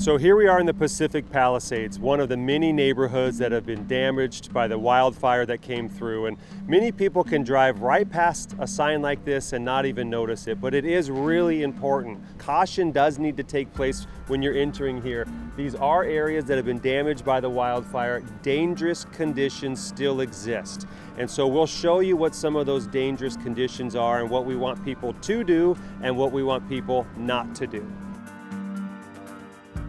So here we are in the Pacific Palisades, one of the many neighborhoods that have been damaged by the wildfire that came through. And many people can drive right past a sign like this and not even notice it, but it is really important. Caution does need to take place when you're entering here. These are areas that have been damaged by the wildfire. Dangerous conditions still exist. And so we'll show you what some of those dangerous conditions are and what we want people to do and what we want people not to do.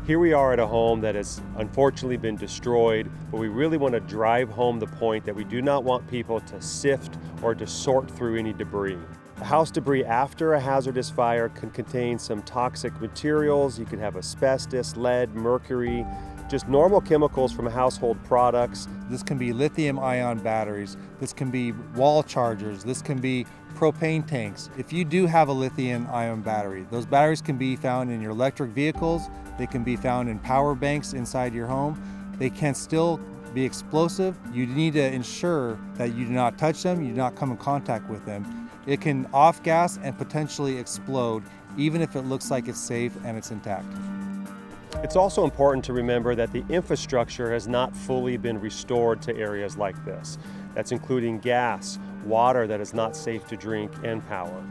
Here we are at a home that has unfortunately been destroyed, but we really want to drive home the point that we do not want people to sift or to sort through any debris. The house debris after a hazardous fire can contain some toxic materials. You can have asbestos, lead, mercury, just normal chemicals from household products. This can be lithium-ion batteries, this can be wall chargers, this can be propane tanks. If you do have a lithium-ion battery, those batteries can be found in your electric vehicles, they can be found in power banks inside your home. They can still be explosive. You need to ensure that you do not touch them, you do not come in contact with them. It can off-gas and potentially explode, even if it looks like it's safe and it's intact. It's also important to remember that the infrastructure has not fully been restored to areas like this. That's including gas, water that is not safe to drink, and power.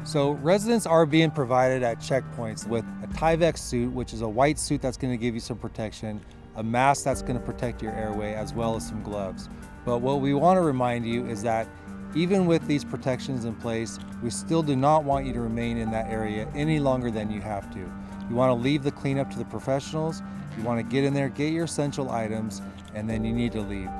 So residents are being provided at checkpoints with a Tyvek suit, which is a white suit that's going to give you some protection, a mask that's going to protect your airway, as well as some gloves. But what we want to remind you is that even with these protections in place, we still do not want you to remain in that area any longer than you have to. You want to leave the cleanup to the professionals. You want to get in there, get your essential items, and then you need to leave.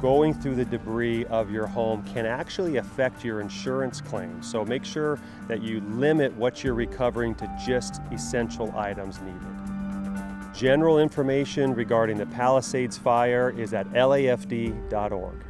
Going through the debris of your home can actually affect your insurance claim. So make sure that you limit what you're recovering to just essential items needed. General information regarding the Palisades fire is at lafd.org.